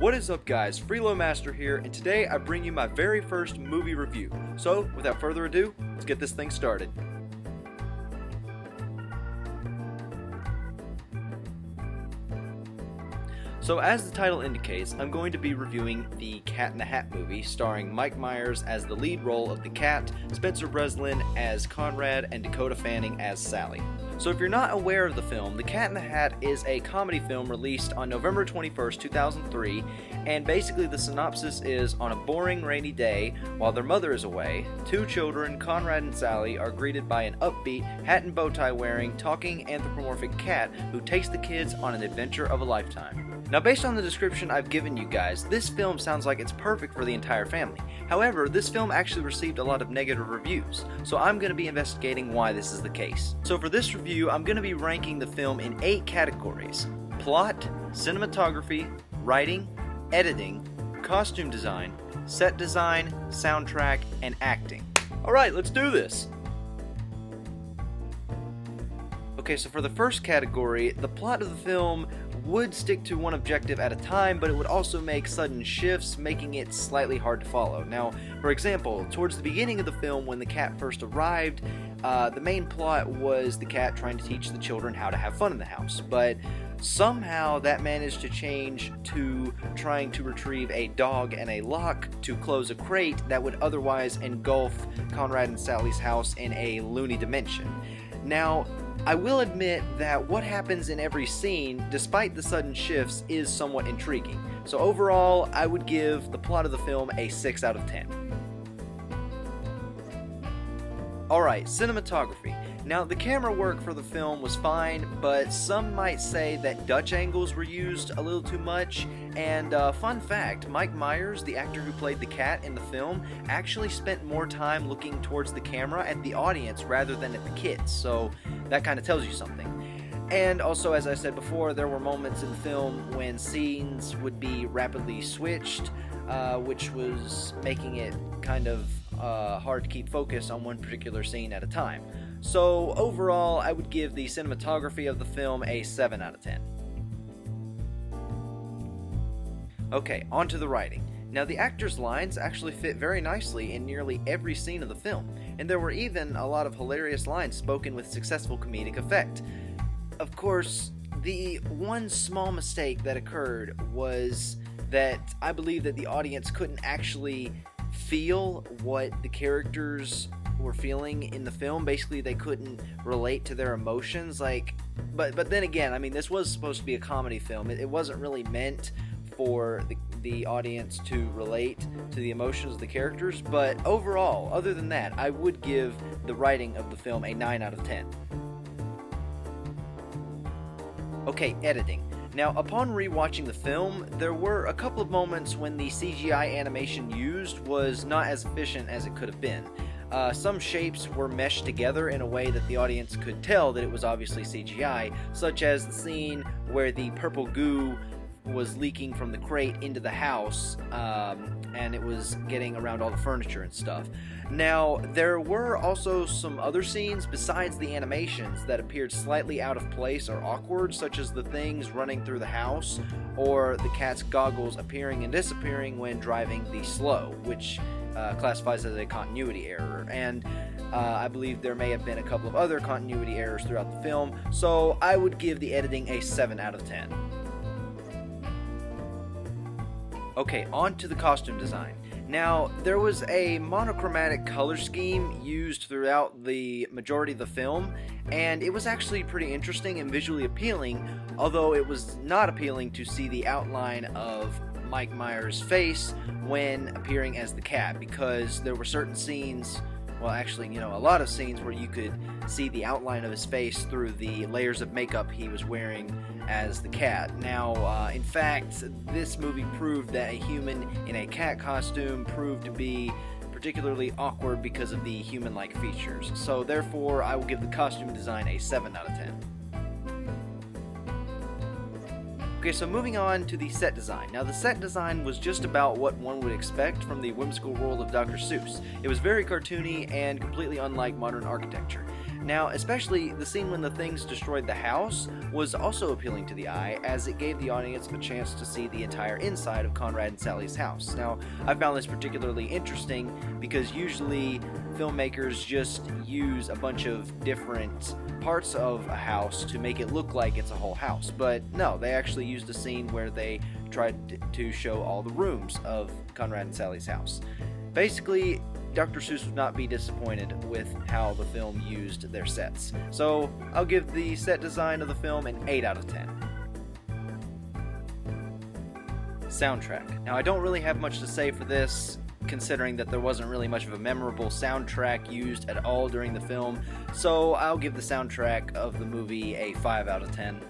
What is up guys, Frelo Master here, and today I bring you my very first movie review. So, without further ado, let's get this thing started. So as the title indicates, I'm going to be reviewing the Cat in the Hat movie starring Mike Myers as the lead role of the cat, Spencer Breslin as Conrad, and Dakota Fanning as Sally. So if you're not aware of the film, The Cat in the Hat is a comedy film released on November 21st, 2003, and basically the synopsis is, on a boring rainy day, while their mother is away, two children, Conrad and Sally, are greeted by an upbeat, hat and bow tie wearing, talking anthropomorphic cat who takes the kids on an adventure of a lifetime. Now based on the description I've given you guys, this film sounds like it's perfect for the entire family. However, this film actually received a lot of negative reviews, so I'm going to be investigating why this is the case. So for this review, I'm going to be ranking the film in 8 categories: plot, cinematography, writing, editing, costume design, set design, soundtrack, and acting. Alright, let's do this! Okay, so for the first category, the plot of the film would stick to one objective at a time, but it would also make sudden shifts, making it slightly hard to follow. Now, for example, towards the beginning of the film when the cat first arrived, the main plot was the cat trying to teach the children how to have fun in the house, but somehow that managed to change to trying to retrieve a dog and a lock to close a crate that would otherwise engulf Conrad and Sally's house in a loony dimension. Now, I will admit that what happens in every scene, despite the sudden shifts, is somewhat intriguing. So overall, I would give the plot of the film a 6 out of 10. Alright, cinematography. Now, the camera work for the film was fine, but some might say that Dutch angles were used a little too much. And fun fact, Mike Myers, the actor who played the cat in the film, actually spent more time looking towards the camera at the audience rather than at the kids, so that kind of tells you something. And also, as I said before, there were moments in the film when scenes would be rapidly switched, which was making it kind of hard to keep focus on one particular scene at a time. So overall, I would give the cinematography of the film a 7 out of 10. Okay, on to the writing. Now the actors' lines actually fit very nicely in nearly every scene of the film, and there were even a lot of hilarious lines spoken with successful comedic effect. Of course, the one small mistake that occurred was that I believe that the audience couldn't actually feel what the characters were feeling in the film. Basically, they couldn't relate to their emotions, but then again, I mean, this was supposed to be a comedy film. It wasn't really meant for the audience to relate to the emotions of the characters, but overall, other than that, I would give the writing of the film a 9 out of 10. Okay, editing. Now, upon rewatching the film, there were a couple of moments when the CGI animation used was not as efficient as it could have been. Some shapes were meshed together in a way that the audience could tell that it was obviously CGI, such as the scene where the purple goo was leaking from the crate into the house, and it was getting around all the furniture and stuff. Now, there were also some other scenes besides the animations that appeared slightly out of place or awkward, such as the things running through the house, or the cat's goggles appearing and disappearing when driving the slow, which classifies as a continuity error. And I believe there may have been a couple of other continuity errors throughout the film, so I would give the editing a 7 out of 10. Okay, on to the costume design. Now, there was a monochromatic color scheme used throughout the majority of the film, and it was actually pretty interesting and visually appealing, although it was not appealing to see the outline of Mike Myers' face when appearing as the cat, because there were certain scenes, well actually, a lot of scenes where you could see the outline of his face through the layers of makeup he was wearing as the cat. Now, in fact, this movie proved that a human in a cat costume proved to be particularly awkward because of the human-like features. So therefore, I will give the costume design a 7 out of 10. Okay, so moving on to the set design. Now, the set design was just about what one would expect from the whimsical world of Dr. Seuss. It was very cartoony and completely unlike modern architecture. Now, especially the scene when the things destroyed the house was also appealing to the eye, as it gave the audience a chance to see the entire inside of Conrad and Sally's house. Now, I found this particularly interesting because usually filmmakers just use a bunch of different parts of a house to make it look like it's a whole house. But no, they actually used a scene where they tried to show all the rooms of Conrad and Sally's house. Basically, Dr. Seuss would not be disappointed with how the film used their sets. So I'll give the set design of the film an 8 out of 10. Soundtrack. Now, I don't really have much to say for this, considering that there wasn't really much of a memorable soundtrack used at all during the film, so I'll give the soundtrack of the movie a 5 out of 10.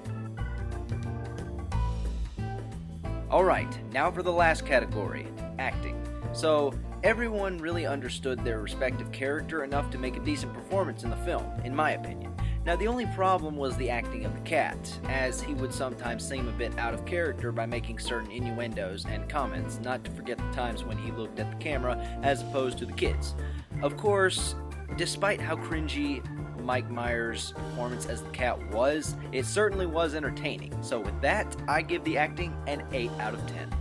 Alright, now for the last category, acting. So, everyone really understood their respective character enough to make a decent performance in the film, in my opinion. Now, the only problem was the acting of the cat, as he would sometimes seem a bit out of character by making certain innuendos and comments, not to forget the times when he looked at the camera as opposed to the kids. Of course, despite how cringy Mike Myers' performance as the cat was, it certainly was entertaining. So with that, I give the acting an 8 out of 10.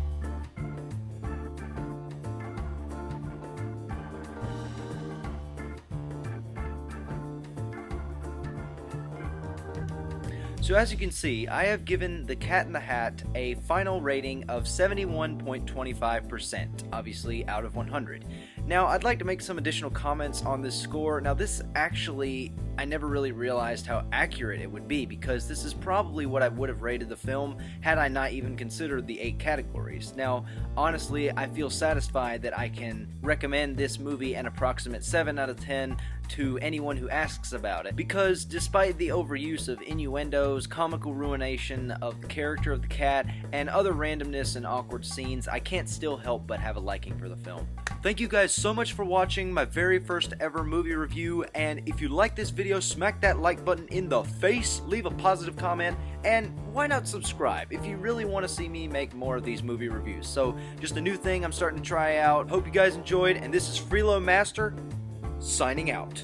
So as you can see, I have given The Cat in the Hat a final rating of 71.25%, obviously out of 100. Now, I'd like to make some additional comments on this score. Now, this actually, I never really realized how accurate it would be, because this is probably what I would have rated the film had I not even considered the 8 categories. Now, honestly, I feel satisfied that I can recommend this movie an approximate 7 out of 10 to anyone who asks about it, because despite the overuse of innuendos, comical ruination of the character of the cat, and other randomness and awkward scenes, I can't still help but have a liking for the film. Thank you guys so much for watching my very first ever movie review, and if you like this video, smack that like button in the face, leave a positive comment, and why not subscribe if you really want to see me make more of these movie reviews. So, just a new thing I'm starting to try out. Hope you guys enjoyed, and this is Frelo Master, signing out.